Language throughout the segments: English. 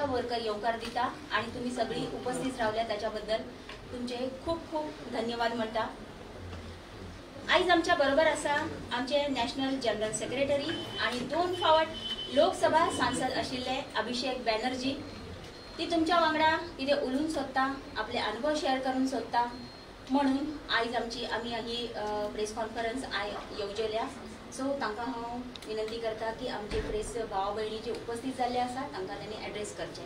Worker येवकार दिता आणि तुम्ही सगळी उपस्थित रावल्या त्याच्याबद्दल तुमचे खूप खूप धन्यवाद म्हणता। आज आमच्या बरोबर असा आमचे नॅशनल जनरल सेक्रेटरी आणि 2 फावट लोकसभा सांसद आशिल्ले अभिषेक बॅनर्जी। ती तुमच्या वांगडा कितें उलोवन सोदता, आपले अनुभव शेअर करून सोदता म्हणून आज आम्ही ही प्रेस कॉन्फरन्स येवजल्या। सो तांकां हांव विनंती करता की आमचे प्रेस भाव भयणी जे उपस्थित जाल्ले आसा तांकां त्यांनी एड्रेस करचे।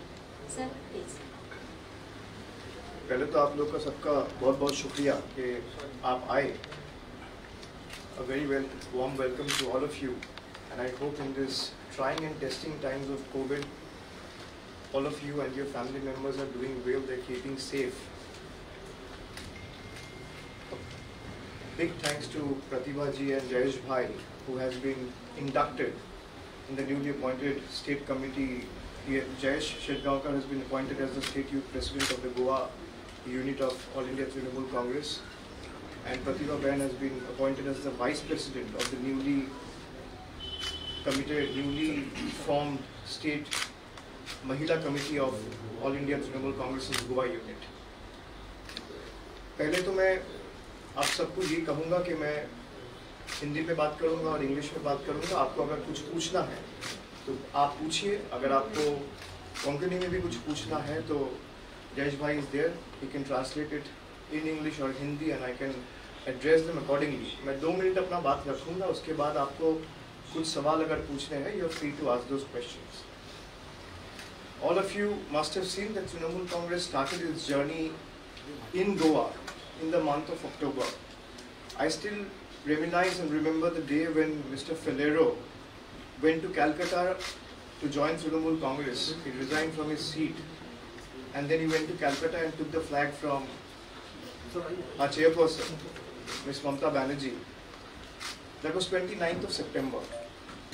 Sir please. पहले तो आप लोग का सबका बहुत बहुत शुक्रिया कि आप आए। A very warm welcome to all of you, and I hope in this trying and testing times of COVID, all of you and your family members are doing well, they're keeping safe. Big thanks to Pratibha ji and Jayesh bhai, who has been inducted in the newly appointed state committee. Jayesh Shetgaonkar has been appointed as the state youth president of the Goa unit of All India Trinamool Congress, and Pratibha Bain has been appointed as the vice president of the newly formed state Mahila committee of All India Trinamool Congress's Goa unit. पहले तो मैं आप सबको ये कहूँगा कि मैं हिंदी में बात करूँगा और इंग्लिश में बात करूँगा। आपको अगर कुछ पूछना है तो आप पूछिए, अगर आपको कोंकणी में भी कुछ पूछना है तो जयेश भाई is there, he can translate it in English और Hindi and I can address them accordingly. मैं 2 मिनट अपना बात रखूँगा, उसके बाद आपको कुछ सवाल अगर पूछने हैं, you are free to ask those questions. All of you must have seen that Trinamool Congress started its journey in Goa in the month of October. I still reminisce and remember the day when Mr. Falero went to Calcutta to join Trinamool Congress. He resigned from his seat and then he went to Calcutta and took the flag from our chairperson, Ms. Mamta Banerjee. That was 29th of September.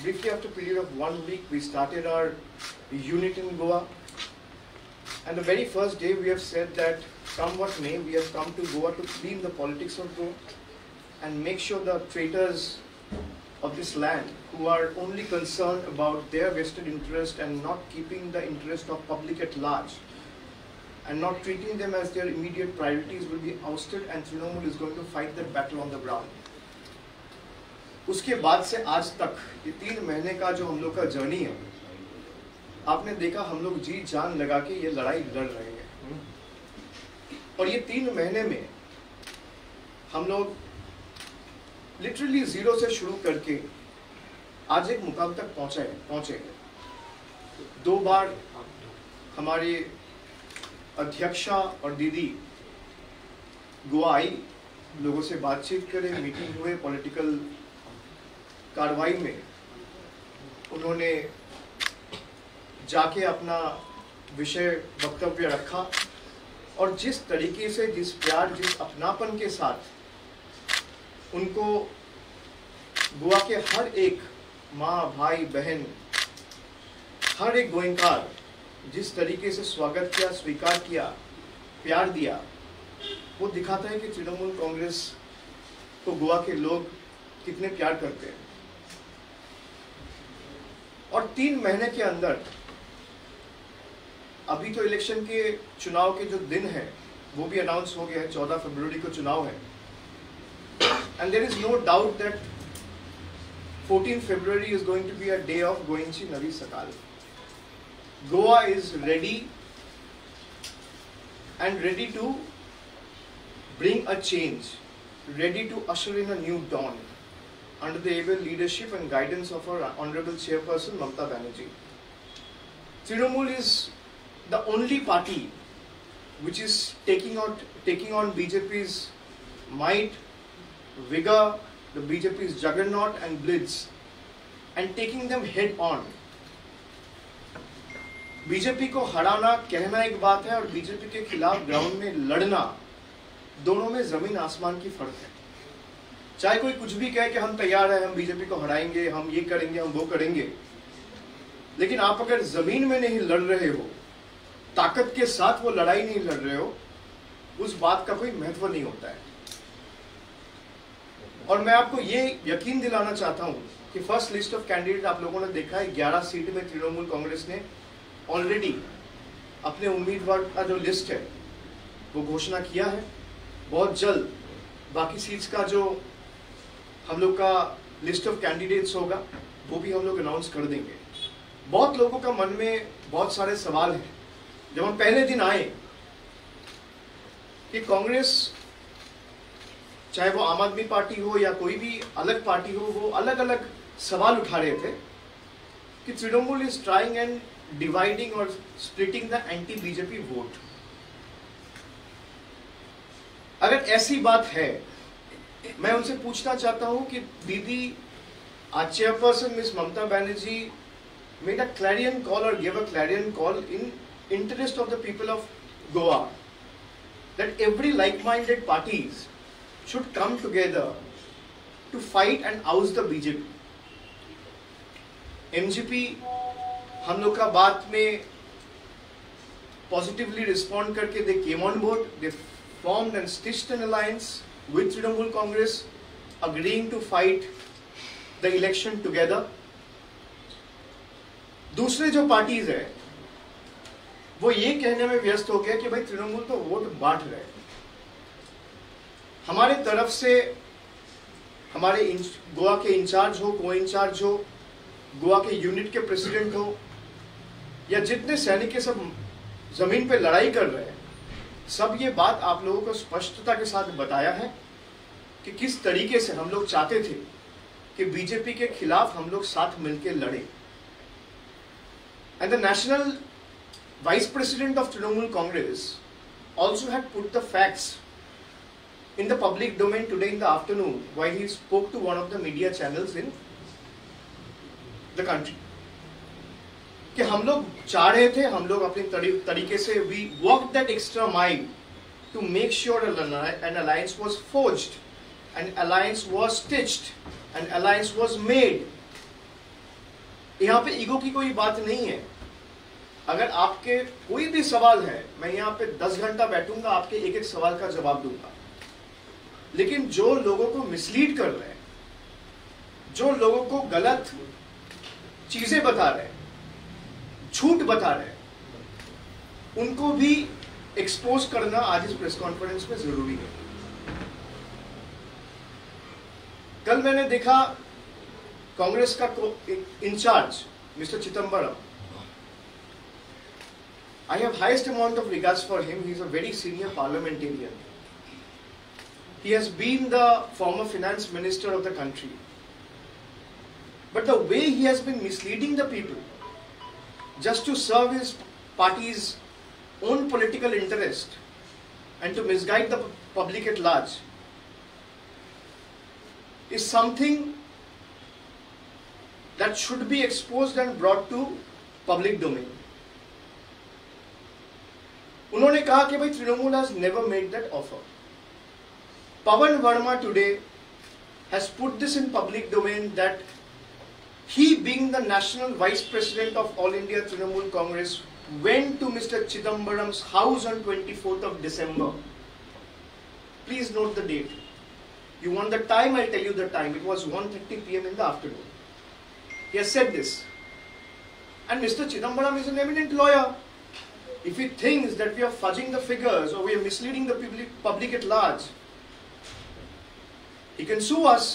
Briefly after a period of 1 week, we started our unit in Goa. And the very first day we have said that come what may, we have come to Goa to clean the politics of Goa and make sure the traitors of this land who are only concerned about their vested interest and not keeping the interest of public at large and not treating them as their immediate priorities will be ousted, and Trinamool is going to fight that battle on the ground. उसके बाद से आज तक ये 3 महीने का जो हम लोग का जर्नी है, आपने देखा हम लोग जी जान लगा के ये लड़ाई लड़ रहे हैं। और ये 3 महीने में हम लोग लिटरली 0 से शुरू करके आज एक मुकाम तक पहुंचे। 2 बार हमारी अध्यक्षा और दीदी गोवा आई, लोगों से बातचीत करे, मीटिंग हुए, पॉलिटिकल कार्रवाई में उन्होंने जाके अपना विषय वक्तव्य रखा और जिस तरीके से, जिस प्यार, जिस अपनापन के साथ उनको गोवा के हर एक माँ, भाई, बहन, हर एक गोयनकार जिस तरीके से स्वागत किया, स्वीकार किया, प्यार दिया, वो दिखाता है कि तृणमूल कांग्रेस को गोवा के लोग कितने प्यार करते हैं। और 3 महीने के अंदर अभी तो इलेक्शन के चुनाव के जो दिन है वो भी अनाउंस हो गया है, 14 फरवरी को चुनाव है। And there is no doubt that 14 February is going to be a day of गोइंची नवी सकाल। Goa is ready and ready to bring a change, ready to usher in a new dawn under the able leadership and guidance of our Honorable Chairperson Mamta Banerjee. Trinamool is the only party which is taking on BJP's might, vigor, the BJP's juggernaut and blitz, and taking them head on. BJP को हराना कहना एक बात है और BJP के खिलाफ ground में लड़ना, दोनों में जमीन आसमान की फर्क है। चाहे कोई कुछ भी कहे कि हम तैयार हैं, हम बीजेपी को हराएंगे, हम ये करेंगे, हम वो करेंगे, लेकिन आप अगर जमीन में नहीं लड़ रहे हो, ताकत के साथ वो लड़ाई नहीं लड़ रहे हो, उस बात का कोई महत्व नहीं होता है। और मैं आपको ये यकीन दिलाना चाहता हूं कि फर्स्ट लिस्ट ऑफ कैंडिडेट आप लोगों ने देखा है, 11 सीट में तृणमूल कांग्रेस ने ऑलरेडी अपने उम्मीदवार का जो लिस्ट है वो घोषणा किया है। बहुत जल्द बाकी सीट्स का जो हम लोग का लिस्ट ऑफ कैंडिडेट्स होगा वो भी हम लोग अनाउंस कर देंगे। बहुत लोगों का मन में बहुत सारे सवाल हैं। जब हम पहले दिन आए कि कांग्रेस, चाहे वो आम आदमी पार्टी हो या कोई भी अलग पार्टी हो, वो अलग अलग सवाल उठा रहे थे कि Trinamool is trying and dividing और splitting the anti BJP vote. अगर ऐसी बात है, मैं उनसे पूछना चाहता हूं कि दीदी, आज chairperson miss Mamata Banerjee made a clarion call or gave a clarion call in interest of the people of Goa that every like-minded parties should come together to fight and oust the BJP. MGP हम लोग का बात में positively respond करके they came on board, they formed and stitched an alliance with Trinamool Congress, agreeing to fight the election together. दूसरे जो parties है वो ये कहने में व्यस्त हो गया कि भाई तृणमूल तो वोट बांट रहे हैं। हमारे तरफ से हमारे गोवा के इंचार्ज हो, को इंचार्ज हो, गोवा के यूनिट के प्रेसिडेंट हो, या जितने सैनिक सब जमीन पे लड़ाई कर रहे हैं, सब ये बात आप लोगों को स्पष्टता के साथ बताया है कि किस तरीके से हम लोग चाहते थे कि बीजेपी के खिलाफ हम लोग साथ मिलकर लड़े। And the national vice president of Trinamool Congress also had put the facts in the public domain today in the afternoon while he spoke to one of the media channels in the country. कि हम लोग चाह रहे थे, हम लोग अपने तरीके से we walked that extra mile to make sure an alliance was forged, an alliance was stitched, an alliance was made. यहाँ पे ईगो की कोई बात नहीं है। अगर आपके कोई भी सवाल है, मैं यहाँ पे 10 घंटा बैठूंगा, आपके एक एक सवाल का जवाब दूंगा। लेकिन जो लोगों को मिसलीड कर रहे हैं, जो लोगों को गलत चीजें बता रहे हैं, झूठ बता रहे हैं, उनको भी एक्सपोज करना आज इस प्रेस कॉन्फ्रेंस में जरूरी है। कल मैंने देखा कांग्रेस का in-charge mister Chidambaram, I have highest amount of regards for him. He is a very senior parliamentarian. He has been the former finance minister of the country. But the way he has been misleading the people just to serve his party's own political interest and to misguide the public at large is something that should be exposed and brought to public domain. उन्होंने कहा कि भाई Trinamool has never made that offer. Pawan Verma today has put this in public domain that he, being the national vice president of All India Trinamool Congress, went to Mr. Chidambaram's house on 24th of December. Please note the date. You want the time? I'll tell you the time. It was 1:30 p.m. in the afternoon. He has said this. And Mr. Chidambaram is an eminent lawyer. If he thinks that we are fudging the figures or we are misleading the public at large, he can sue us.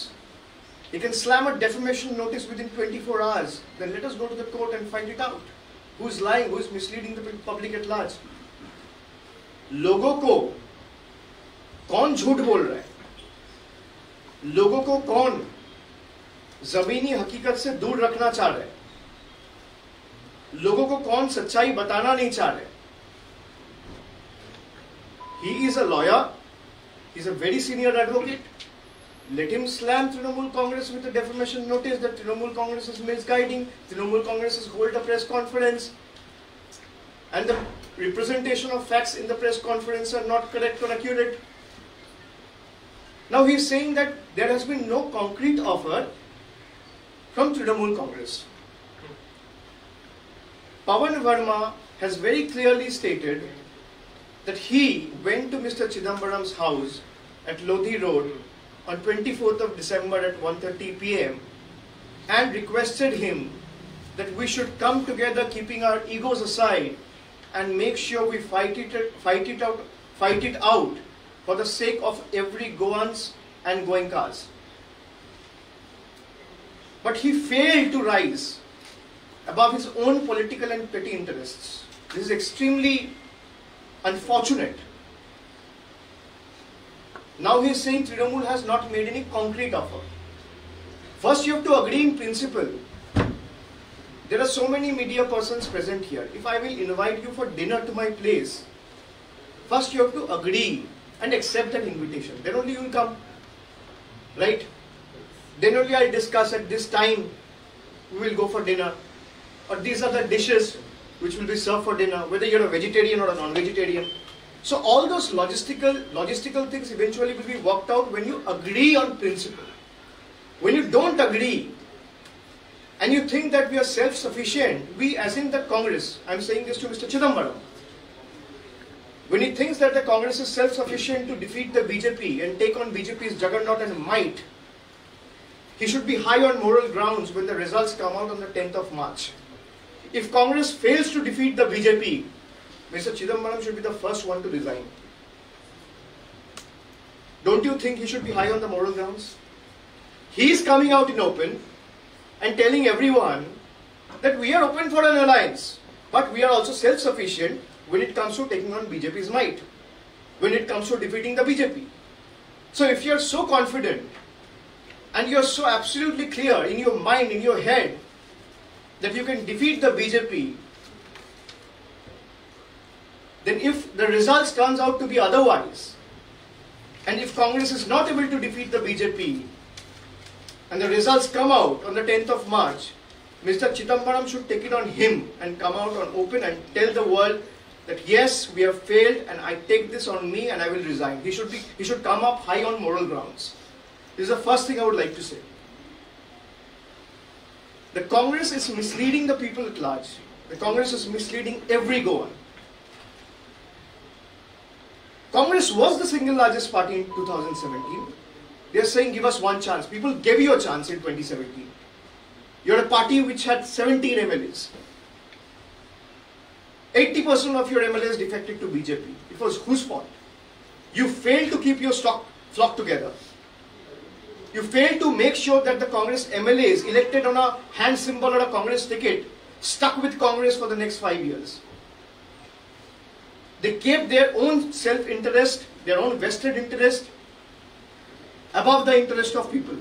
He can slam a defamation notice within 24 hours. Then let us go to the court and find it out. Who is lying? Who is misleading the public at large? लोगों को कौन झूठ बोल रहा है? लोगों को कौन जमीनी हकीकत से दूर रखना चाह रहे हैं? लोगों को कौन सच्चाई बताना नहीं चाह रहे? He is a lawyer. He is a very senior advocate. Let him slam Trinamool Congress with a defamation notice that Trinamool Congress is misguiding. Trinamool Congress has held a press conference, and the representation of facts in the press conference are not correct or accurate. Now he is saying that there has been no concrete offer from Trinamool Congress. Pawan Verma has very clearly stated that he went to Mr. Chidambaram's house at Lodhi Road on 24th of December at 1:30 p.m. and requested him that we should come together, keeping our egos aside, and make sure we fight it out for the sake of every Goans and Goenkas. But he failed to rise above his own political and petty interests. This is extremely unfortunate. Now he is saying Trinamool has not made any concrete offer. First you have to agree in principle. There are so many media persons present here. If I will invite you for dinner to my place, first you have to agree and accept that invitation. Then only you will come. Right? Then only I'll discuss at this time we will go for dinner. Or these are the dishes which will be served for dinner, whether you're a vegetarian or a non-vegetarian. So all those logistical things eventually will be worked out when you agree on principle. When you don't agree, and you think that we are self-sufficient, we as in the Congress, I'm saying this to Mr. Chidambaram, when he thinks that the Congress is self-sufficient to defeat the BJP and take on BJP's juggernaut and might, he should be high on moral grounds when the results come out on the 10th of March. If Congress fails to defeat the BJP, Mr. Chidambaram should be the first one to resign. Don't you think he should be high on the moral grounds? He is coming out in open and telling everyone that we are open for an alliance, but we are also self-sufficient when it comes to taking on BJP's might, when it comes to defeating the BJP. So if you are so confident and you are so absolutely clear in your mind, in your head, that you can defeat the BJP, then if the results turns out to be otherwise, and if Congress is not able to defeat the BJP, and the results come out on the 10th of March, Mr. Chidambaram should take it on him and come out on open and tell the world that yes, we have failed and I take this on me and I will resign. He should come up high on moral grounds. This is the first thing I would like to say. The Congress is misleading the people at large. The Congress is misleading every Goan. Congress was the single largest party in 2017. They are saying give us one chance. People gave you a chance in 2017. You're a party which had 17 MLAs. 80% of your MLAs defected to BJP. It was whose fault? You failed to keep your flock together. You failed to make sure that the Congress MLAs elected on a hand symbol or a Congress ticket stuck with Congress for the next 5 years. They kept their own self-interest, their own vested interest above the interest of people.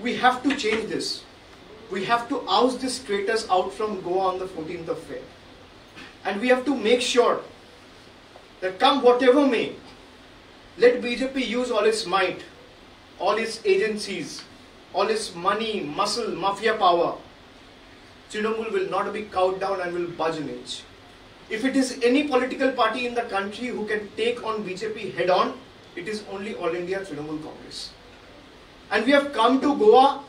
We have to change this. We have to oust these traitors out from Goa on the 14th of Feb. And we have to make sure that come whatever may, let BJP use all its might, all its agencies, all its money, muscle, mafia power. Trinamool will not be cowed down and will budge an inch. If it is any political party in the country who can take on BJP head on, it is only All India Trinamool Congress. And we have come to Goa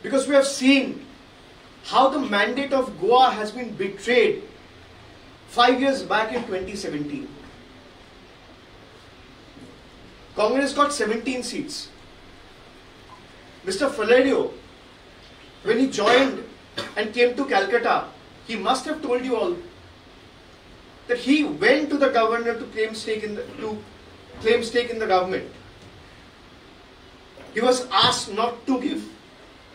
because we have seen how the mandate of Goa has been betrayed 5 years back in 2017. Congress got 17 seats. Mr. Falerio, when he joined and came to Calcutta, he must have told you all that he went to the governor to claim stake in the government. He was asked not to give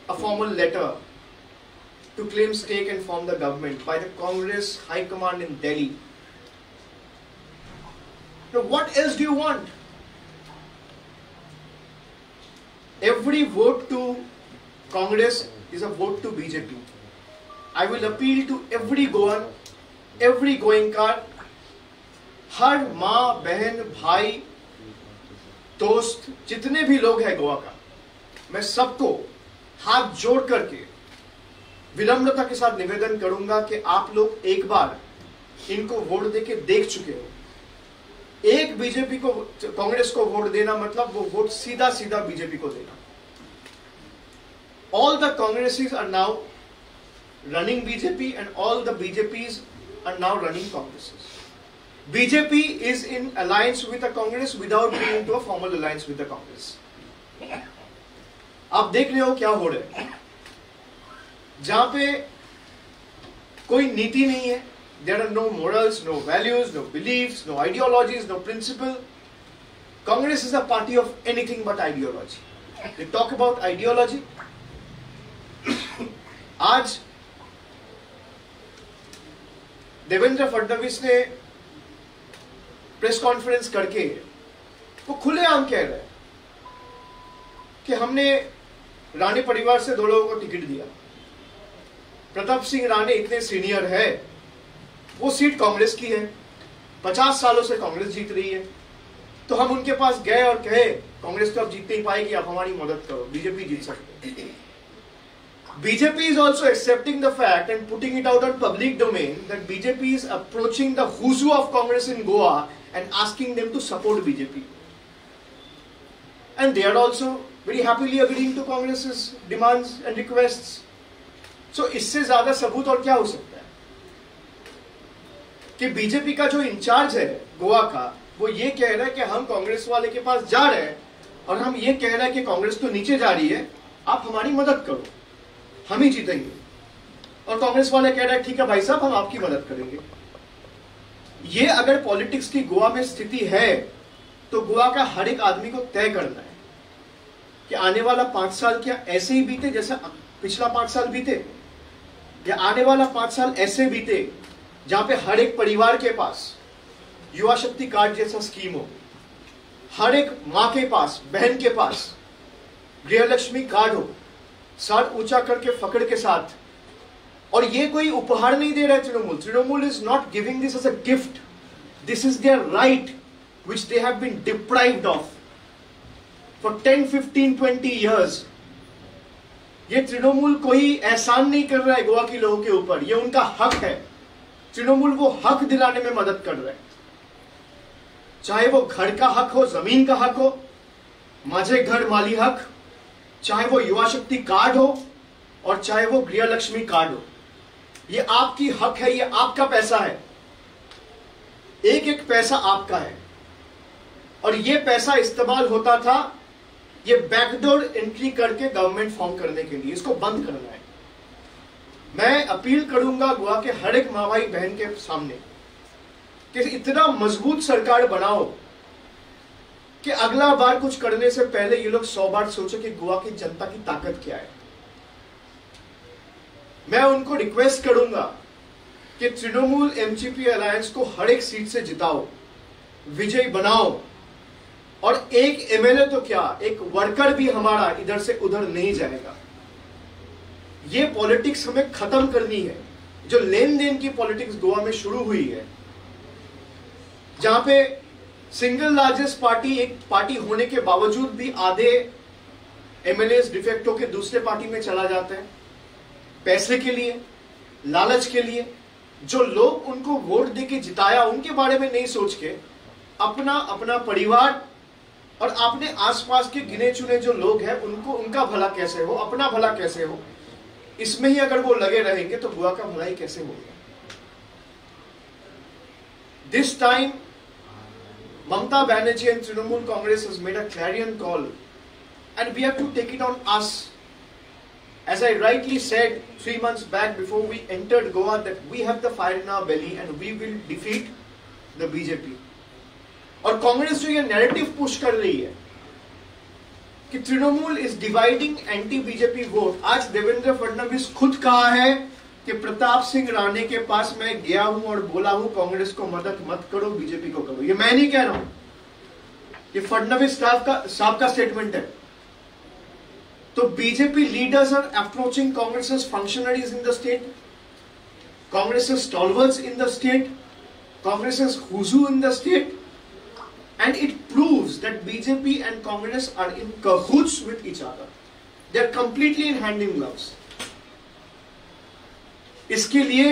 a formal letter to claim stake and form the government by the Congress High Command in Delhi. Now, what else do you want? Every vote to Congress is a vote to BJP. I will appeal to every Goan, every Goenka, हर माँ बहन भाई दोस्त जितने भी लोग हैं गोवा का, मैं सबको हाथ जोड़ करके विनम्रता के साथ निवेदन करूंगा कि आप लोग एक बार इनको वोट देके देख चुके हो। एक बीजेपी को, कांग्रेस को वोट देना मतलब वो वोट सीधा सीधा बीजेपी को देना। All the Congresses are now running BJP and all the BJPs are now running Congresses. BJP is in alliance with the Congress without being into a formal alliance with the Congress. आप देख रहे हो क्या हो रहा है, जहां पे कोई नीति नहीं है, there are no morals, no values, no beliefs, no ideologies, no principle. Congress is a party of anything but ideology. They talk about ideology. आज देवेंद्र फडणवीस ने प्रेस कॉन्फ्रेंस करके वो खुलेआम कह रहे हैं कि हमने राणे परिवार से 2 लोगों को टिकट दिया। प्रताप सिंह राणे इतने सीनियर है, वो सीट कांग्रेस की है, 50 सालों से कांग्रेस जीत रही है, तो हम उनके पास गए और कहे कांग्रेस तो अब जीत नहीं पाएगी, आप हमारी मदद करो, बीजेपी जीत सकते हैं। BJP is also accepting the fact and putting it out on public domain that BJP is approaching the who's who of Congress in Goa and asking them to support BJP. And they are also very happily agreeing to Congress's demands and requests. So इससे ज्यादा सबूत और क्या हो सकता है कि BJP का जो इंचार्ज है गोवा का, वो ये कह रहा है कि हम कांग्रेस वाले के पास जा रहे हैं और हम ये कह रहे हैं कि कांग्रेस तो नीचे जा रही है, आप हमारी मदद करो, हम ही जीतेंगे। और कांग्रेस वाले कह रहे हैं ठीक है भाई साहब, हम आपकी मदद करेंगे। ये अगर पॉलिटिक्स की गोवा में स्थिति है तो गोवा का हर एक आदमी को तय करना है कि आने वाला 5 साल क्या ऐसे ही बीते जैसे पिछला 5 साल बीते, या आने वाला 5 साल ऐसे बीते जहां पे हर एक परिवार के पास युवा शक्ति कार्ड जैसा स्कीम हो, हर एक मां के पास, बहन के पास गृहलक्ष्मी कार्ड हो, सर ऊंचा करके फकड़ के साथ। और ये कोई उपहार नहीं दे रहा है Trinamool. Trinamool is not giving this as a gift, this is their right which they have been deprived of for 10, 15, 20 years. ये तृणमूल कोई एहसान नहीं कर रहा है गोवा के लोगों के ऊपर, ये उनका हक है। तृणमूल वो हक दिलाने में मदद कर रहा है, चाहे वो घर का हक हो, जमीन का हक हो, माझे घर माली हक, चाहे वो युवा शक्ति कार्ड हो और चाहे वो गृहलक्ष्मी कार्ड हो। ये आपकी हक है, ये आपका पैसा है, एक एक पैसा आपका है। और ये पैसा इस्तेमाल होता था ये बैकडोर एंट्री करके गवर्नमेंट फॉर्म करने के लिए, इसको बंद करना है। मैं अपील करूंगा गोवा के हर एक मां भाई बहन के सामने कि इतना मजबूत सरकार बनाओ कि अगला बार कुछ करने से पहले ये लोग 100 बार सोचे कि गोवा की जनता की ताकत क्या है। मैं उनको रिक्वेस्ट करूंगा कि तृणमूल एमजीपी अलायंस को हर एक सीट से जिताओ, विजयी बनाओ, और एक एमएलए तो क्या, एक वर्कर भी हमारा इधर से उधर नहीं जाएगा। ये पॉलिटिक्स हमें खत्म करनी है, जो लेन देन की पॉलिटिक्स गोवा में शुरू हुई है, जहां पे सिंगल लार्जेस्ट पार्टी एक पार्टी होने के बावजूद भी आधे एमएलए डिफेक्ट होकर दूसरे पार्टी में चला जाता है, पैसे के लिए, लालच के लिए। जो लोग उनको वोट देके जिताया उनके बारे में नहीं सोच के अपना अपना परिवार और अपने आसपास के गिने चुने जो लोग हैं उनको, उनका भला कैसे हो, अपना भला कैसे हो, इसमें ही अगर वो लगे रहेंगे तो गोवा का भलाई कैसे होगा। This time Mamata Banerjee and Trinamool Congress has made a clarion call and we have to take it on us. As I rightly said 3 months back before we entered Goa that we have the fire in our belly and we will defeat the BJP. और कांग्रेस जो ये narrative push कर रही है कि Trinamool is dividing anti BJP vote. आज देवेंद्र फडणवीस खुद कहा है कि प्रताप सिंह राणे के पास मैं गया हूं और बोला हूं कांग्रेस को मदद मत करो, बीजेपी को करो। ये मैं नहीं कह रहा हूं, ये फडणवीस साहब का स्टेटमेंट है। तो BJP leaders are approaching Congress functionaries in the state, Congress stalwarts in the state, Congress हुजू in the state, and it proves that BJP and Congress are in cahoots with each other. They are completely in hand in gloves. इसके लिए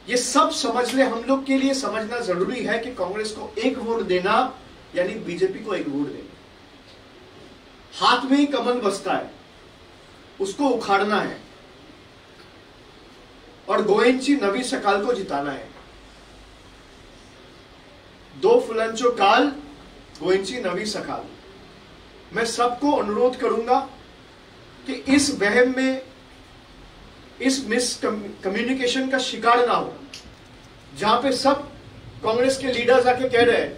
ये सब समझ ले, हम लोग के लिए समझना जरूरी है कि कांग्रेस को एक वोट देना यानी बीजेपी को एक वोट देना। हाथ में ही कमल बसता है, उसको उखाड़ना है और गोएंची नवी सकाल को जिताना है। 2 फुलांचो काल, गोएंची नवी सकाल। मैं सबको अनुरोध करूंगा कि इस वहम में, इस मिस कम्युनिकेशन का शिकार ना हो। जहां पे सब कांग्रेस के लीडर्स आके कह रहे हैं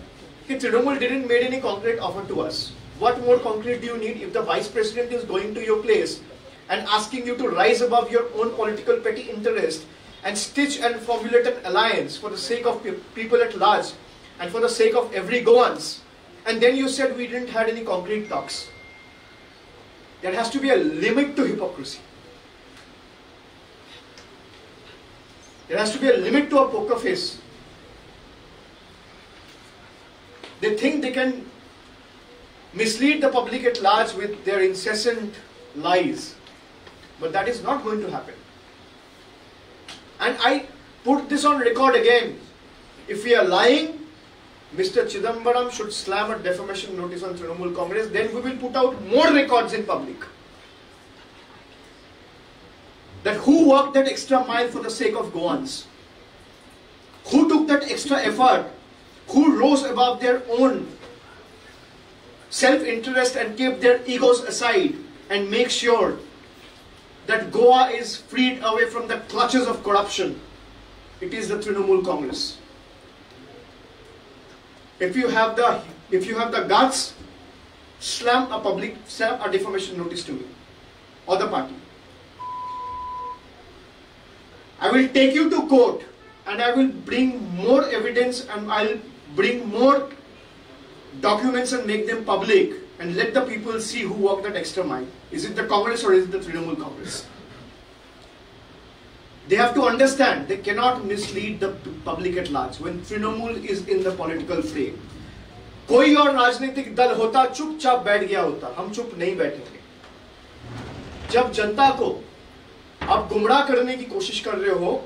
कि Trinamool didn't made any concrete offer to us. What more concrete do you need if the vice president is going to your place and asking you to rise above your own political petty interest and stitch and formulate an alliance for the sake of people at large and for the sake of every Goans, and then you said we didn't had any concrete talks. There has to be a limit to hypocrisy. There has to be a limit to a poker face. They think they can mislead the public at large with their incessant lies. But that is not going to happen. And I put this on record again. If we are lying, Mr. Chidambaram should slam a defamation notice on Trinamool Congress. Then we will put out more records in public. That who walked that extra mile for the sake of Goans? Who took that extra effort? Who rose above their own self-interest and kept their egos aside and make sure that Goa is freed away from the clutches of corruption? It is the Trinamool Congress. If you have the guts, slam a defamation notice to me or the party. I will take you to court and I will bring more evidence and I'll bring more documents and make them public and let the people see who walked that extra mile. Is it the Congress or is it the Trinamool Congress? They have to understand they cannot mislead the public at large when Trinamool is in the political fray. कोई और राजनीतिक दल होता चुपचाप बैठ गया होता, हम चुप नहीं बैठेंगे. जब जनता को आप गुमराह करने की कोशिश कर रहे हो,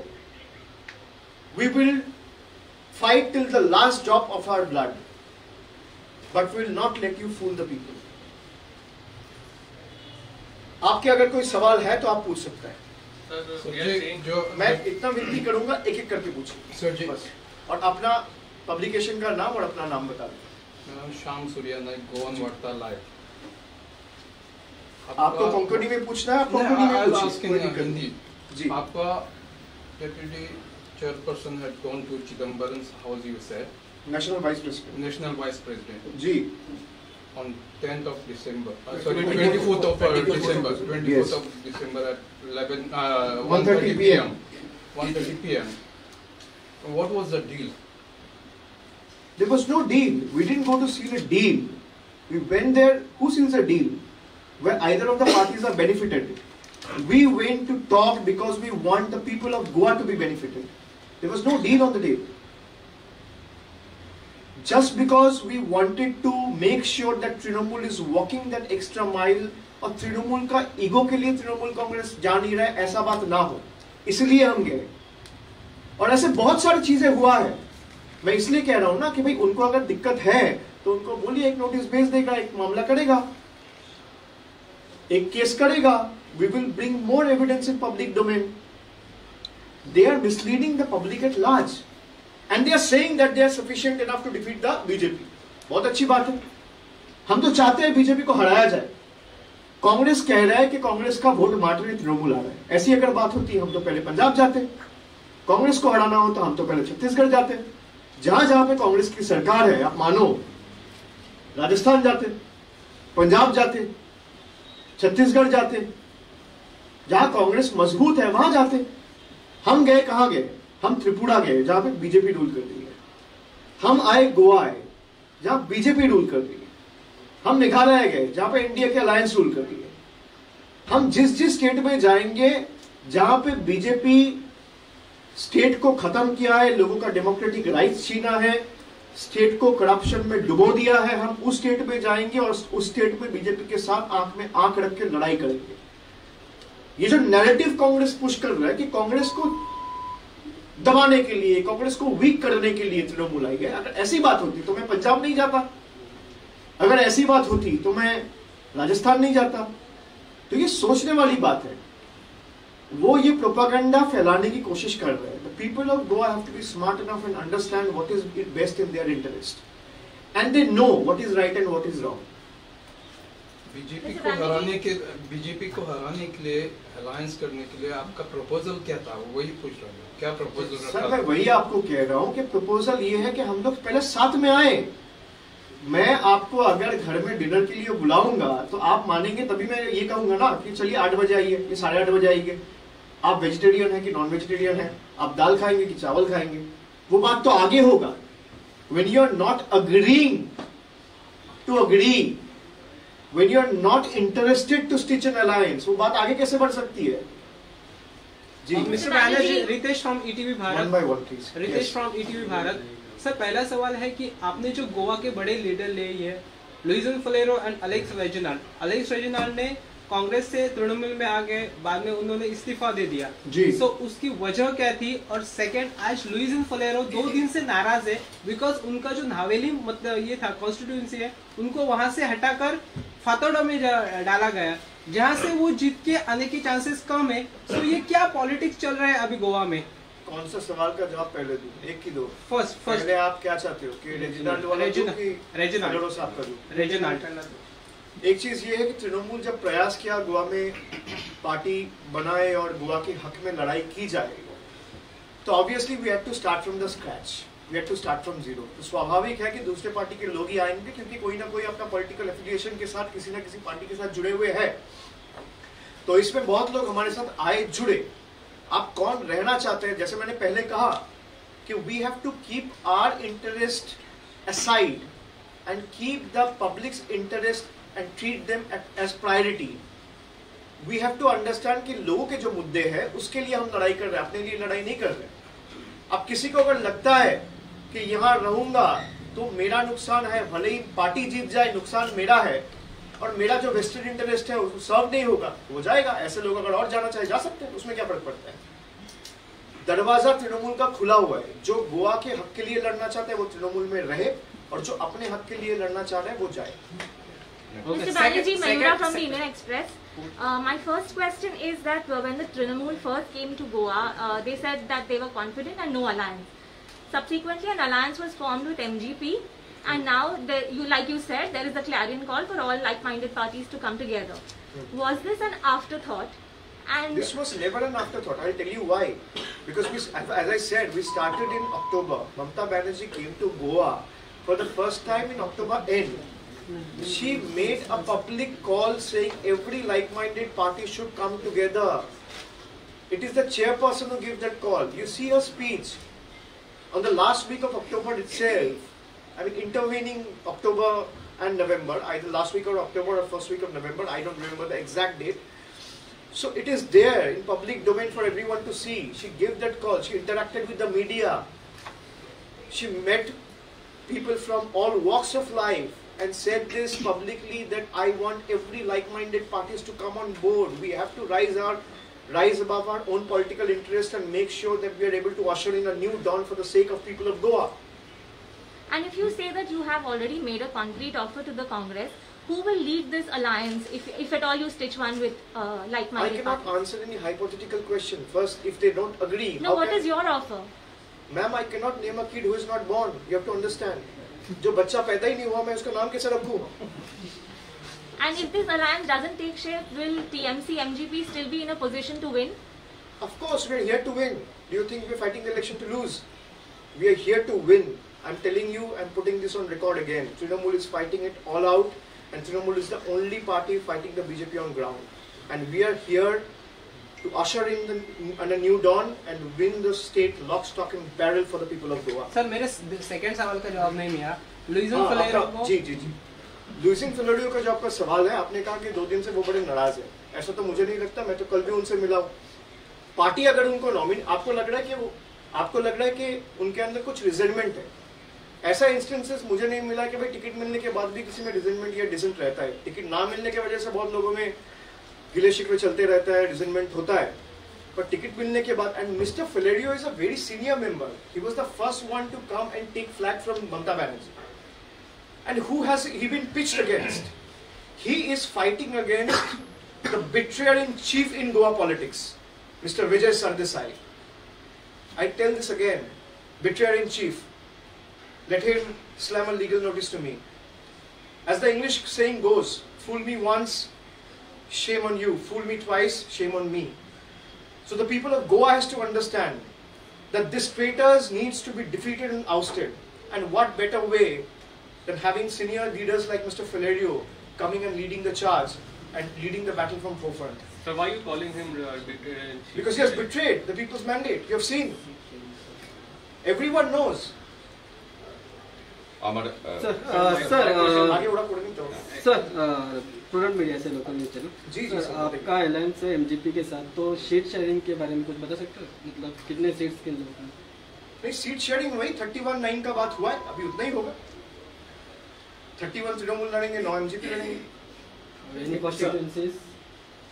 we will fight till the last drop of our blood, but we will not let you fool the people. आपके अगर कोई सवाल है तो आप पूछ सकते हैं. मैं इतना विनती करूंगा एक एक करके पूछिए बस, और अपना पब्लिकेशन का नाम और अपना नाम बता दें. श्याम सूर्या नाइक, गोवन वार्ता लाइव. आपको कोंकणी में पूछना है, आप कोंकणी में पूछिए. जी. आपका deputy chairperson had gone to Chidambaram's house, you said. National Vice President. National Vice President. जी. On 10th of December. Sorry, 24th of December. 24th yes. of December at 1:30 p.m. 1:30 p.m. What was the deal? There was no deal. We didn't go to seal a deal. We went there. Who seals a deal? Where either of the parties are benefited. We went to talk because we want the people of Goa to be benefited. There was no deal on the table. Just because we wanted to make sure that Trinamool is walking that extra mile और तृणमूल का ego के लिए तृणमूल कांग्रेस जा नहीं रहा है, ऐसा बात ना हो, इसलिए हम गए. और ऐसे बहुत सारी चीजें हुआ है. मैं इसलिए कह रहा हूं ना कि भाई उनको अगर दिक्कत है तो उनको बोलिए, एक नोटिस भेज देगा, एक मामला करेगा, एक केस करेगा. We will bring more evidence in public domain. They are misleading the public at large, and they are saying that they are sufficient enough to defeat the BJP. बहुत अच्छी बात है. हम तो चाहते हैं बीजेपी को हराया जाए. कांग्रेस कह रहा है कि कांग्रेस का वोट मारने तृणमूल आ रहा है. ऐसी अगर बात होती हम तो पहले पंजाब जाते. कांग्रेस को हराना हो तो हम तो पहले छत्तीसगढ़ जाते. जहां जहां पे कांग्रेस की सरकार है, आप मानो, राजस्थान जाते, पंजाब जाते, छत्तीसगढ़ जाते, जहां कांग्रेस मजबूत है वहां जाते. हम गए कहां गए? हम त्रिपुरा गए जहां पे बीजेपी रूल कर रही है. हम आए गोवा आए जहां बीजेपी रूल कर रही है. हम मेघालय गए जहां पे इंडिया के अलायंस रूल कर रही है. हम जिस जिस स्टेट में जाएंगे जहां पे बीजेपी स्टेट को खत्म किया है, लोगों का डेमोक्रेटिक राइट्स छीना है, स्टेट को करप्शन में डुबो दिया है, हम उस स्टेट में जाएंगे और उस स्टेट में बीजेपी के साथ आंख में आंख रख के लड़ाई करेंगे. ये जो नैरेटिव कांग्रेस पुश कर रहा है कि कांग्रेस को दबाने के लिए, कांग्रेस को वीक करने के लिए तृणमूल आई है, अगर ऐसी बात होती तो मैं पंजाब नहीं जाता. अगर ऐसी बात होती तो मैं राजस्थान नहीं जाता. तो ये सोचने वाली बात है. वो ये प्रोपेगेंडा फैलाने की कोशिश कर रहे हैं. The people of Goa have to be smart enough and understand what is best in their interest, and they know what is right and what is wrong. BJP को हराने के लिए अलायंस करने के लिए आपका प्रपोजल क्या था, वही पूछ रहा हूँ, क्या प्रपोजल? सर मैं वही आपको कह रहा हूँ कि प्रपोजल ये है कि हम लोग पहले साथ में आए। मैं आपको अगर घर में डिनर के लिए बुलाऊंगा तो आप मानेंगे, तभी मैं ये कहूंगा ना कि चलिए 8 बजे आइए, ये 8:30 बजे आइए। आप वेजिटेरियन है कि नॉन वेजिटेरियन है, आप दाल खाएंगे कि चावल खाएंगे, वो बात तो आगे होगा। When you are not agreeing to agree, when you are not interested to stitch an alliance, वो बात आगे कैसे बढ़ सकती है? जी Mister Banerjee, Ritesh from ETV Bharat. One by one, please. Ritesh from ETV Bharat. Sir पहला सवाल है कि आपने जो गोवा के बड़े लीडर ले लिए लुइजन फलेरो एंड अलेक्स रेजिनाल्ड ने कांग्रेस से तृणमूल में आ गए, बाद में उन्होंने इस्तीफा दे दिया जी। सो उसकी वजह क्या थी? और सेकंड, आज लुइजन फलेरो 2 दिन से नाराज है बिकॉज उनका जो नावेली मतलब ये था कॉन्स्टिट्यूएंसी है, उनको वहां से हटाकर फातोडा में डाला गया, जहां से वो जीत के आने के चांसेस कम है। सो ये क्या पॉलिटिक्स चल रहा है अभी गोवा में? कौन सा सवाल का जवाब पहले दूं, एक ही दो? फर्स्ट पहले आप क्या चाहते हो कि रेजिनाल्ड वाला दूं कि फलेरो साहब का दूं? रेजिनाल्ड। एक चीज ये है कि तृणमूल जब प्रयास किया गोवा में पार्टी बनाए और गोवा के हक में लड़ाई की जाए, तो obviously we have to start from the scratch, we have to start from zero. तो स्वाभाविक है कि दूसरे पार्टी के लोग ही आएंगे, क्योंकि कोई ना कोई अपना पॉलिटिकल एफिलिएशन के साथ किसी ना किसी पार्टी के साथ जुड़े हुए हैं। तो इसमें बहुत लोग हमारे साथ आए, जुड़े। आप कौन रहना चाहते हैं, जैसे मैंने पहले कहा कि we have to keep our interest aside and keep the public's interest and treat them as priority. We have to understand कि लोगों के जो मुद्दे हैं उसके लिए हम लड़ाई कर रहे हैं, अपने लिए लड़ाई नहीं कर रहे। अब किसी को अगर लगता है कि यहाँ रहूंगा तो मेरा नुकसान है, भले ही पार्टी जीत जाए नुकसान मेरा है, और मेरा जो वेस्टेड इंटरेस्ट है उसको सर्व नहीं होगा, हो जाएगा। ऐसे लोग अगर और जाना चाहे जा सकते हैं, उसमें क्या फर्क पड़ता है? दरवाजा तृणमूल का खुला हुआ है। जो गोवा के हक के लिए लड़ना चाहते हैं वो तृणमूल में रहे, और जो अपने हक के लिए लड़ना चाह रहे हैं वो जाए। Mr. Banerjee, Mayura from the Indian Express. My first question is that when the Trinamool first came to Goa, they said that they were confident and no alliance. Subsequently, an alliance was formed with MGP, and now, like you said, there is a clarion call for all like-minded parties to come together. Was this an afterthought? And this was never an afterthought. I'll tell you why. Because as I said, we started in October. Mamata Banerjee came to Goa for the first time in October end. She made a public call saying every like-minded party should come together. It is the chairperson who gave that call. You see her speech on the last week of October itself. I mean, intervening October and November, either last week of October or first week of November. I don't remember the exact date. So it is there in public domain for everyone to see. She gave that call. She interacted with the media. She met people from all walks of life and said this publicly, that I want every like-minded parties to come on board. We have to rise above our own political interest and make sure that we are able to usher in a new dawn for the sake of people of Goa. And if you say that you have already made a concrete offer to the Congress, who will lead this alliance if at all you stitch one with like-minded parties? I cannot answer any hypothetical question. First, if they don't agree. No, what is your offer? Ma'am, I cannot name a kid who is not born. You have to understand. जो बच्चा पैदा ही नहीं हुआ, मैं उसका नाम कैसे रखूं? And if this alliance doesn't take shape, will TMC, MGP still be in a position to win? Of course, we are here to win. Do you think we are fighting the election to lose? We are here to win. I'm telling you, I'm putting this on record again. Trinamool is fighting it all out, and Trinamool is the only party fighting the BJP on ground. And we are here to usher in a new dawn and win the state lock, stock and barrel for the people of Goa. Sir मेरे second सवाल का जवाब नहीं मिला। लुइजन फलेरो को जी लुइजन फलेरो का जो आपका सवाल है, आपने कहा कि 2 दिन से वो बड़े नाराज है। ऐसा तो मुझे नहीं लगता, मैं तो कल भी उनसे मिला हूँ। पार्टी अगर उनको आपको लग रहा है कि उनके अंदर कुछ रिजेंटमेंट है, ऐसा इंस्टेंसेस मुझे नहीं मिला कि भाई टिकट मिलने के बाद भी किसी में रिजेंटमेंट या डिसेंट रहता है। टिकट ना मिलने की वजह से बहुत लोगों में गिले शिकवे चलते रहता है, रिजेंटमेंट होता है, पर टिकट मिलने के बाद, and mister Falerio is a very senior member. He was the first one to come and take flag from Mamata Banerjee. And who has he been pitched against? He is fighting against the betrayer in chief in Goa politics, Mr. Vijay Sardesai. I tell this again, betrayer in chief. Let him slam a legal notice to me. As the English saying goes, fool me once, shame on you. Fool me twice, shame on me. So the people of Goa has to understand that this traitors needs to be defeated and ousted. And what better way than having senior leaders like Mr. Filario coming and leading the charge and leading the battle from forefront. So why are you calling him Because he has betrayed the people's mandate. You have seen. Everyone knows. Sir prudent media से local news channel जी sir आपका alliance है MGP के साथ, तो seat sharing के बारे में कुछ बता सकते हो? मतलब कितने सीट्स के लोग हैं? नहीं, सीट शेयरिंग वही 31-9 का बात हुआ है, अभी उतना ही होगा। 31 तृणमूल लड़ेंगे, 9 एमजीपी लड़ेंगे।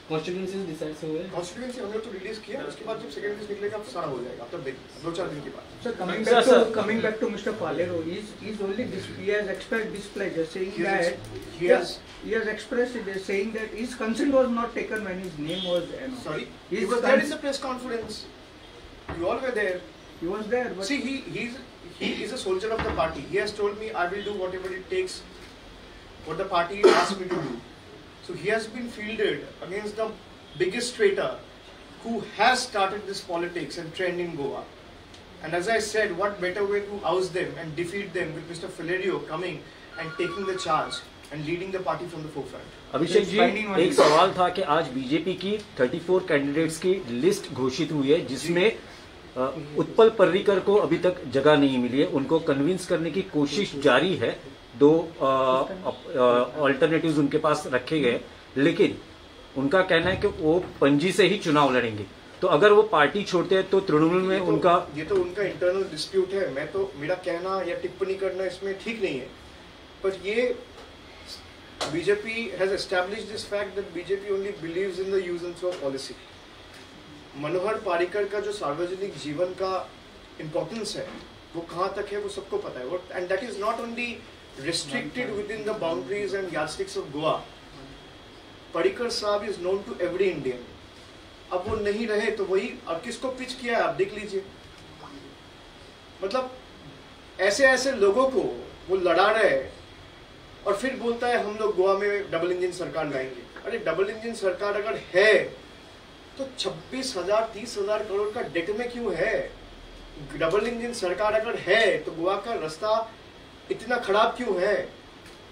कॉन्स्टिट्यूंसीज डिसाइड हुए? कॉन्स्टिट्यूंसी हमने तो रिलीज किया, उसके बाद जब सेकंड लिस्ट निकलेगा सारा हो जाएगा, तब देख 2-4 दिन के बाद। Sir, coming back to Mr. Falero, he's only he has expressed displeasure, saying he has expressed it, saying that his consent was not taken when his name was announced. Sorry, he was there in the press conference. You all were there. He was there. But see, he is a soldier of the party. He has told me, I will do whatever it takes, what the party asked me to do. So he has been fielded against the biggest traitor who has started this politics and trend in Goa. And as I said, what better way to oust them and defeat them with Mr. Filario coming and taking the charge and leading the party from the forefront. Abhishek ji, एक सवाल था कि आज BJP की 34 candidates की list घोषित हुई है, जिसमें उत्पल पर्रिकर को अभी तक जगह नहीं मिली है। उनको कन्विंस करने की कोशिश जारी है, 2 ऑल्टरनेटिव्स उनके पास रखे गए, लेकिन उनका कहना है कि वो पणजी से ही चुनाव लड़ेंगे। तो अगर वो पार्टी छोड़ते हैं तो तृणमूल में ये तो उनका इंटरनल डिस्प्यूट है। मैं तो, मेरा कहना या टिप्पणी करना इसमें ठीक नहीं है, पर ये BJP has established this fact that BJP only believes in the use and throw policy. Manohar Parrikar का जो सार्वजनिक जीवन का इम्पोर्टेंस है वो कहाँ तक है वो सबको पता है, and that is not only restricted within the boundaries and yardsticks of Goa. Parikar साहब is known to every Indian. अब वो नहीं रहे तो वही, अब किसको पिच किया है आप देख लीजिए। मतलब ऐसे लोगों को वो लड़ा रहे और फिर बोलता है हम लोग गोवा में डबल इंजन सरकार लाएंगे। अरे डबल इंजन सरकार अगर है तो 26,000-30,000 करोड़ का डेट में क्यों है? डबल इंजन सरकार अगर है तो गोवा का रास्ता इतना खराब क्यों है?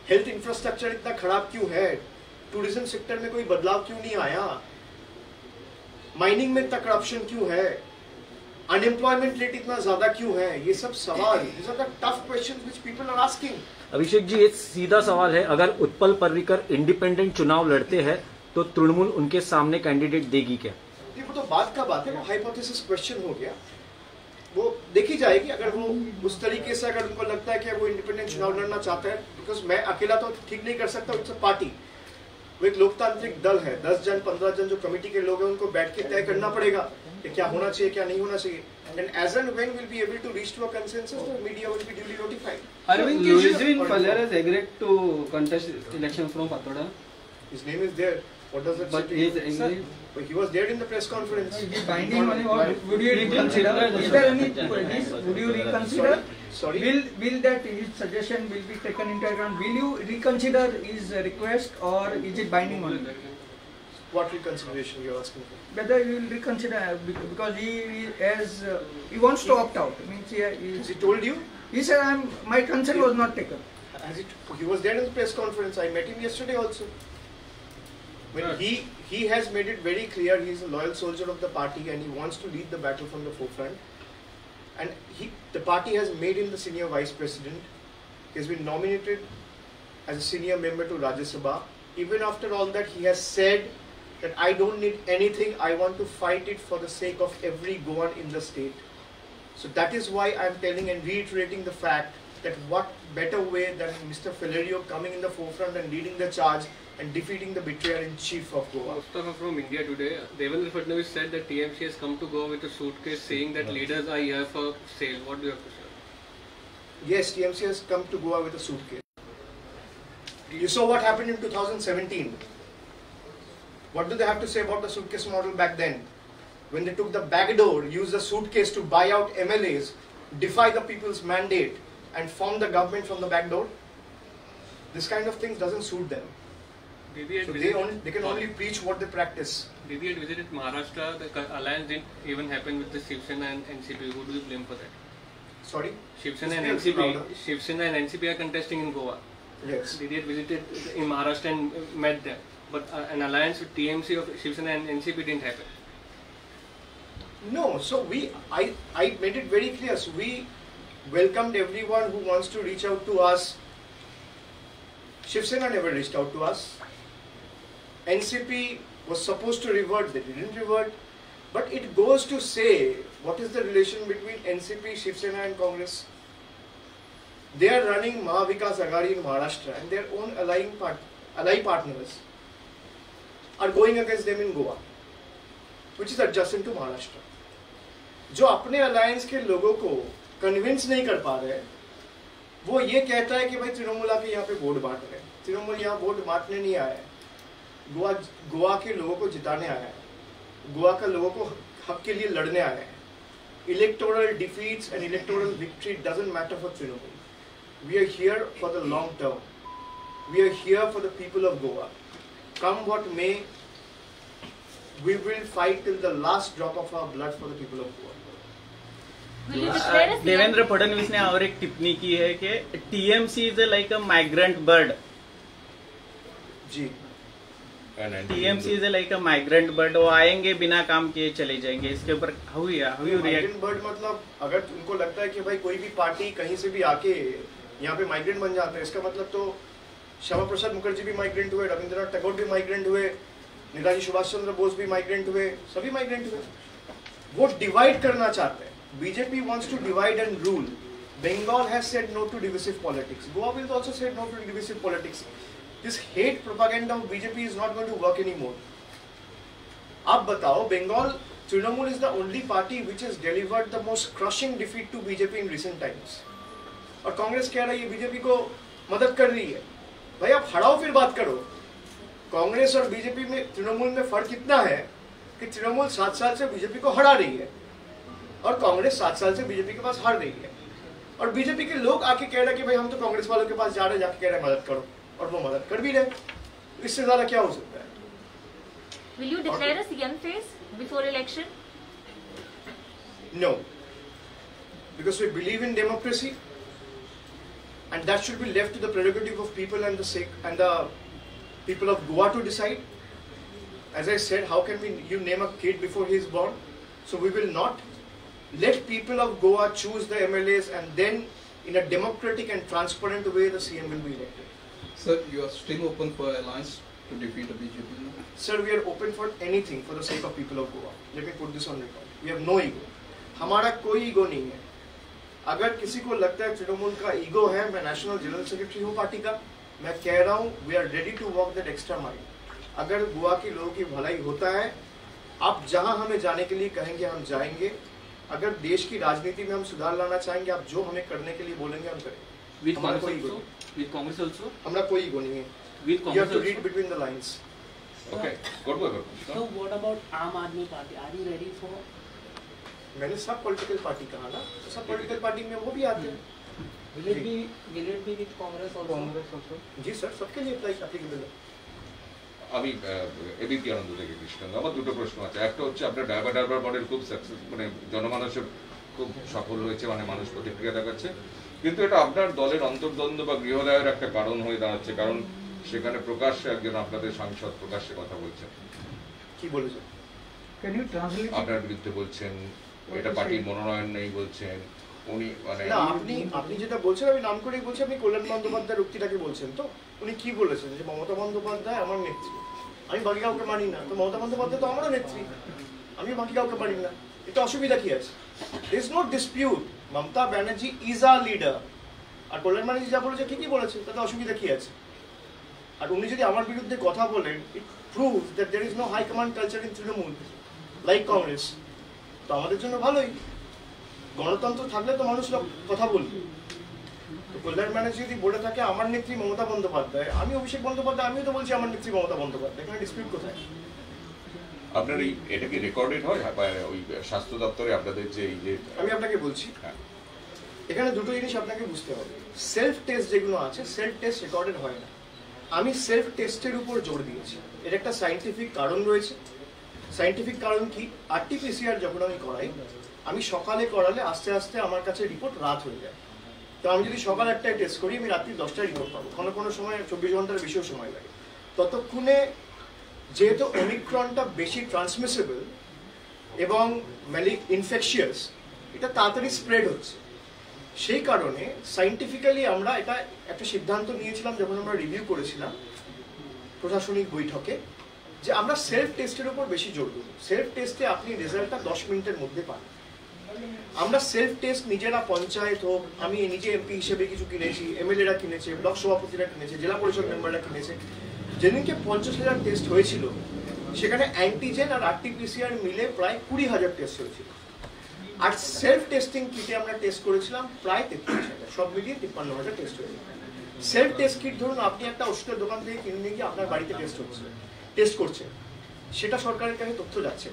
हेल्थ इंफ्रास्ट्रक्चर इतना खराब क्यों है? टूरिज्म सेक्टर में कोई बदलाव क्यों नहीं आया? माइनिंग में इतना करप्शन क्यों है? अनएम्प्लॉयमेंट रेट इतना ज्यादा क्यों है? ये सब सवाल, these are the tough questions which people are asking. Abhishek ji, एक सीधा सवाल है, अगर उत्पल पर्रिकर इंडिपेंडेंट चुनाव लड़ते हैं तो तृणमूल उनके सामने कैंडिडेट देगी क्या? वो तो बात का बात है, वो हाइपोथेसिस क्वेश्चन हो गया, वो देखी जाएगी। अगर वो उस तरीके से, अगर उनको लगता है कि वो इंडिपेंडेंट चुनाव लड़ना चाहता है, बिकॉज मैं अकेला तो ठीक नहीं कर सकता, इट्स अ पार्टी, वो एक लोकतांत्रिक दल है, 10 जन 15 जन जो कमेटी के लोग हैं उनको बैठ के तय करना पड़ेगा कि क्या होना चाहिए क्या नहीं होना चाहिए, and as and when will be able to reach to a consensus, the media will be duly notified. Louison Falero has agreed to contest election from Patoda. His name is there. What does that But say? he is angry. But he was there in the press conference. is binding on or would you reconsider? Is there any would you reconsider? Sorry. Will that his suggestion will be taken into account? Will you reconsider his request or is it binding on you? What reconsideration you are asking for? Whether you will reconsider because he wants to opt out. Means Has he told you? he said my consent was not taken. He was there in the press conference. I met him yesterday also. When he has made it very clear he is a loyal soldier of the party and he wants to lead the battle from the forefront. And the party has made him the senior vice president. He has been nominated as a senior member to Rajya Sabha. Even after all that, he has said that I don't need anything. I want to fight it for the sake of every Goan in the state. So that is why I am telling and reiterating the fact that what better way than Mr. Filario coming in the forefront and leading the charge and defeating the betrayer in chief of Goa. Mustafa from India Today, Devendra Fadnavis said that TMC has come to Goa with a suitcase saying that leaders are here for sale. What do you have to say? Yes, TMC has come to Goa with a suitcase. You saw what happened in 2017. What do they have to say about the suitcase model back then? When they took the backdoor, used the suitcase to buy out MLAs, defy the people's mandate and form the government from the back door? this kind of things doesn't suit them. So they can only preach what they practice. Didi had visited Maharashtra. The alliance didn't even happen with the Shiv Sena and NCP. Who do you blame for that? Sorry? Shiv Sena and NCP are contesting in Goa. Yes. Didi had visited in Maharashtra and met them. But an alliance with TMC of Shiv Sena and NCP didn't happen. No, so I made it very clear. So we welcomed everyone who wants to reach out to us. Shiv Sena never reached out to us. NCP was supposed to revert, they didn't revert. But it goes to say, what is the relation between NCP, Shiv Sena and Congress? They are running Mahavikas Aghadi in Maharashtra and their own ally partners are going against them in Goa, which is adjacent to Maharashtra. जो अपने alliance के लोगों को convince नहीं कर पा रहे, वो ये कहता है कि भाई तृणमूल आके यहाँ पे वोट बांट रहे हैं। तृणमूल यहाँ वोट बांटने नहीं आया है, गोवा के लोगों को जिताने आया है, गोवा के लोगों को हक के लिए लड़ने आया है। Electoral defeats and electoral victory doesn't matter for Trinamool. We are here for the long term. We are here for the people of Goa. Come what may, we will fight till the last drop of our blood for the people of Goa. Devendra Fadnavis ने और एक टिप्पणी की है कि TMC is like a migrant bird. जी, TMC is like a migrant bird, वो आएंगे बिना काम किए चले जाएंगे। इसके ऊपर हाउ यू रिएक्ट? बर्ड मतलब अगर उनको लगता है कि भाई कोई भी पार्टी कहीं से भी आके यहाँ पे माइग्रेंट बन जाता है, इसका मतलब तो श्यामा प्रसाद मुखर्जी भी माइग्रेंट हुए, रविंद्रनाथ टैगोर भी माइग्रेंट हुए, नेताजी सुभाष चंद्र बोस भी माइग्रेंट हुए, सभी माइग्रेंट हुए। वो डिवाइड करना चाहते हैं। BJP wants to divide and rule. Bengal has said no to divisive politics. Goa will also say no to divisive politics. This hate propaganda of BJP is not going to work anymore. आप बताओ, Bengal Trinamool is the only party which has delivered the most crushing defeat to BJP in recent times. और कांग्रेस कह रही है BJP को मदद कर रही है। भाई आप हटाओ फिर बात करो। कांग्रेस और बीजेपी में तृणमूल में फर्क इतना है कि तृणमूल 7 साल से बीजेपी को हरा रही है और कांग्रेस 7 साल से बीजेपी के पास हार रही है। और बीजेपी के लोग आके कह रहे हैं कि भाई हम तो कांग्रेस वालों के पास जा रहे हैं, जाके कह रहे हैं मदद करो, और वो मदद कर भी रहे। इससे ज्यादा क्या हो सकता है? Will you declare a CM phase before election? No, because we believe in democracy, and that should be left to the prerogative of people and the people of Goa to decide. As I said, how can you name a kid before he is born? So we will not let people of Goa choose the MLAs, and then in a democratic and transparent way the CM will be elected. Sir, you are still open for alliance to defeat the BJP? Sir, we are open for anything for the sake of people of Goa. Let me put this on record. We have no ego. हमारा कोई ego नहीं है। अगर किसी को लगता है तृणमूल का ईगो है, मैं नेशनल जनरल सेक्रेटरी हूँ पार्टी का, मैं कह रहा हूँ we are ready to walk that extra mile. अगर गोवा के लोगों की भलाई होता है, आप जहाँ हमें जाने के लिए कहेंगे हम जाएंगे। अगर देश की राजनीति में हम सुधार लाना चाहेंगे, आप जो हमें करने के लिए बोलेंगे हम करेंगे। हमारा कोई ईगो नहीं, हमारा कोई ईगो नहीं है। You have to read between the lines. Okay, good. So what about Aam Aadmi Party? Are you ready for? मैंने सब पॉलिटिकल पार्टी कहा ना, तो सब पॉलिटिकल पार्टी में वो भी आते हैं। Will it be with Congress also? जी सर, सबके लिए applicable है। আমি এবিপি আনন্দ থেকে কৃষ্ণ, আমার দুটো প্রশ্ন আছে। একটা হচ্ছে আপনার ডায়বার মডেল খুব সাকসেস, মানে জনমানসে খুব সফল হয়েছে, মানে মানুষ প্রতিক্রিয়া দেখাচ্ছে, কিন্তু এটা আপনার দলের অন্তর্দ্বন্দ্ব বা গৃহদায়ের একটা কারণ হয়ে দাঁড়াচ্ছে, কারণ সেখানে প্রকাশ্যে একজন আপনাদের সাংসদ প্রকাশ্যে কথা বলছেন। কি বলেছেন? আপনার বিরুদ্ধে বলছেন, এটা পার্টির মনোনয়ন নেই বলছেন উনি, মানে না আপনি যেটা বলছেন আমি নাম করেই বলছি, আপনি কল্যাণ বন্দ্যোপাধ্যায়ের উক্তিটাকে বলছেন। তো উনি কি বলেছেন যে মমতা বন্দ্যোপাধ্যায় আমার নেত্রী, আমি বাকি কাউকে মানি না। তো মমতা বন্দ্যোপাধ্যায় তো আমারও নেত্রী, আমি বাকি কাউকে মানি না, এটা অসুবিধা কি আছে? there is no dispute, Mamata Banerjee is a leader. আর কল্যাণ ব্যানার্জি যা বলেছে ঠিকই বলেছে, তাতে অসুবিধা কি আছে? আর উনি যদি আমার বিরুদ্ধে কথা বলেন, it proves that there is no high command culture in Trinamool like Congress. তো আমাদের জন্য ভালোই, গণতন্ত্র থাকলে তো মানুষ কথা বলবে। তো কল্যাণ ব্যানার্জি যদি বলে থাকে আমার নেত্রী মমতা বন্দ্যোপাধ্যায়, আমি অভিষেক বন্দ্যোপাধ্যায়, আমিও তো বলছি আমার নেত্রী মমতা বন্দ্যোপাধ্যায়, এখানে ডিসপিউট কোথায়? আপনার এটা কি রেকর্ডেড হয় ওই স্বাস্থ্য দপ্তরে আপনাদের যে এই যে? আমি আপনাকে বলছি, এখানে দুটো জিনিস আপনাকে বুঝতে হবে। সেলফ টেস্ট যেগুলো আছে, সেলফ টেস্ট রেকর্ডেড হয় না। আমি সেলফ টেস্টের উপর জোর দিয়েছি, এর একটা সায়েন্টিফিক কারণ রয়েছে। সায়েন্টিফিক কারণ কি, আরটিপিসিআর যখন আমি করাই, আমি সকালে করালে আস্তে আস্তে আমার কাছে রিপোর্ট রাত হয়ে যায়। তো আমি যদি সকাল 8টায় টেস্ট করি, আমি রাত্রি 10টায় রিপোর্ট পাবো। কোনো কোনো সময় 24 ঘন্টার বেশিও সময় লাগে। ততক্ষণে যেহেতু ওমিক্রনটা বেশি ট্রান্সমিসিবল এবং ইনফেকশিয়াস, এটা তাড়াতাড়ি স্প্রেড হচ্ছে। সেই কারণে সায়েন্টিফিক্যালি আমরা এটা একটা সিদ্ধান্ত নিয়েছিলাম যখন আমরা রিভিউ করেছিলাম প্রশাসনিক বৈঠকে, যে আমরা সেলফ টেস্টের উপর বেশি জোর দেব। সেলফ টেস্টে আপনি রেজাল্টটা 10 মিনিটের মধ্যে পান। আমরা সেলফ টেস্ট নিজেরা, পঞ্চায়েত হোক, আমি নিজে এমপি হিসেবে কিছু কিনেছি, এমএলএরা কিনেছে, ব্লক সভাপতিরা কিনেছে, জেলা পরিষদ মেম্বাররা কিনেছে। যেদিনকে 50,000 টেস্ট হয়েছিল, সেখানে অ্যান্টিজেন আর আরটিপিসিআর মিলে প্রায় 20,000 টেস্ট হয়েছিল। আর সেলফ টেস্টিং কিটে আমরা টেস্ট করেছিলাম প্রায় 33,000, সব মিলিয়ে 53,000 টেস্ট হয়েছিল। সেলফ টেস্ট কিট ধরুন আপনি একটা ওষুধের দোকান থেকে কিনে নিয়ে গিয়ে আপনার বাড়িতে টেস্ট করছে, সেটা সরকারের কাছে তথ্য যাচ্ছে।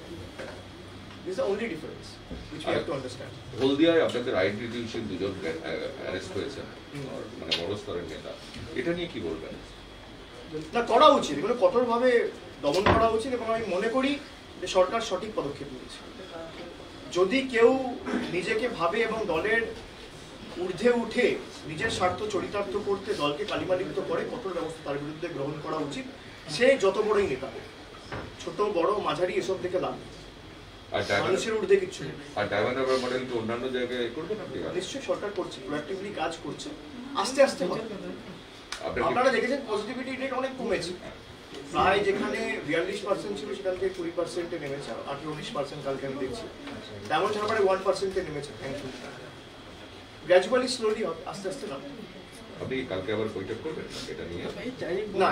This is the only difference which we have to understand. হলদিয়ায় আপনাদের আইডেন্টিফিকেশন দুজন অ্যারেস্ট হয়েছে, মানে বড় স্তরের নেতা, এটা নিয়ে কি বলবেন? না, করা উচিত, এগুলো কঠোরভাবে দমন করা উচিত এবং আমি মনে করি যে সরকার সঠিক পদক্ষেপ নিয়েছে। যদি কেউ নিজেকে ভাবে এবং দলের ঊর্ধ্বে উঠে নিজের স্বার্থ চরিতার্থ করতে দলকে কালিমালিপ্ত করে, কঠোর ব্যবস্থা তার বিরুদ্ধে গ্রহণ করা উচিত। সে যত বড়ই নেতা, ছোট বড় মাঝারি এসব থেকে লাভ নেই, মানুষের ঊর্ধ্বে কিচ্ছু নেই। আর ডায়মন্ড হারবার মডেল কি অন্যান্য জায়গায় করবেন আপনি? নিশ্চয়ই সরকার করছে, প্রোঅ্যাক্টিভলি কাজ করছে, আস্তে আস্তে হবে। আপনারা দেখেছেন পজিটিভিটি রেট অনেক কমেছে, প্রায় যেখানে 42% ছিল সেখান থেকে 20%-এ নেমেছে, 18-19% কালকে আমি দেখছি। ডায়মন্ড হারবারে 1%-এ নেমেছে। Thank you. গ্র্যাজুয়ালি স্লোলি হবে, আস্তে আস্তে নামবে। আপনি কালকে আবার বৈঠক করবেন এটা নিয়ে? না,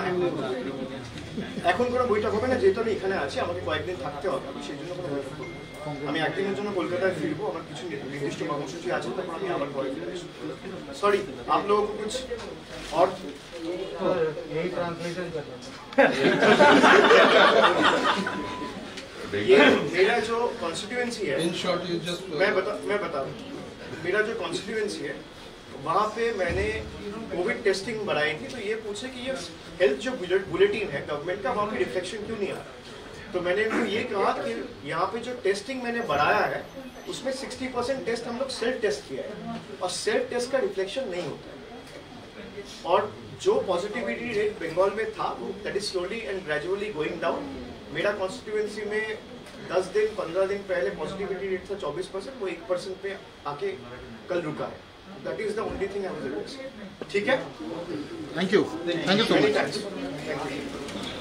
এখন কোনো বৈঠক হবে না, যেহেতু আমি এখানে আছি, আমাকে কয়েকদিন থাকতে হবে, আমি সেই জন্য কোনো বৈঠক করবো। আমি একদিনের জন্য কলকাতায় ফিরবো, আমার কিছু নির্দিষ্ট কর্মসূচি আছে, তারপর আমি আবার ঘরে ফিরে আসবো। সরি, आप लोगों को कुछ और यही ट्रांसलेशन कर ये मेरा जो कॉन्स्टिट्यूएंसी है, इन शॉर्ट यू जस्ट मैं बता रहा हूँ, मेरा जो कॉन्स्टिट्यूएंसी है वहाँ पे मैंने कोविड टेस्टिंग बढ़ाई थी। तो ये पूछे कि ये हेल्थ जो बुलेटिन है गवर्नमेंट का, वहाँ पे रिफ्लेक्शन क्यों नहीं आ रहा। तो मैंने इनको ये कहा कि यहाँ पे जो टेस्टिंग मैंने बढ़ाया है उसमें 60% टेस्ट हम लोग सेल्फ टेस्ट किया है और सेल्फ टेस्ट का रिफ्लेक्शन नहीं होता है। और जो पॉजिटिविटी रेट बंगाल में था वो that is slowly and gradually going down. मेरा कॉन्स्टिट्यूएंसी में 10 दिन 15 दिन पहले पॉजिटिविटी रेट था 24%, वो 1% पे आके कल रुका है। That is the only thing I was able to say. ठीक है? Thank you so much. Thank you.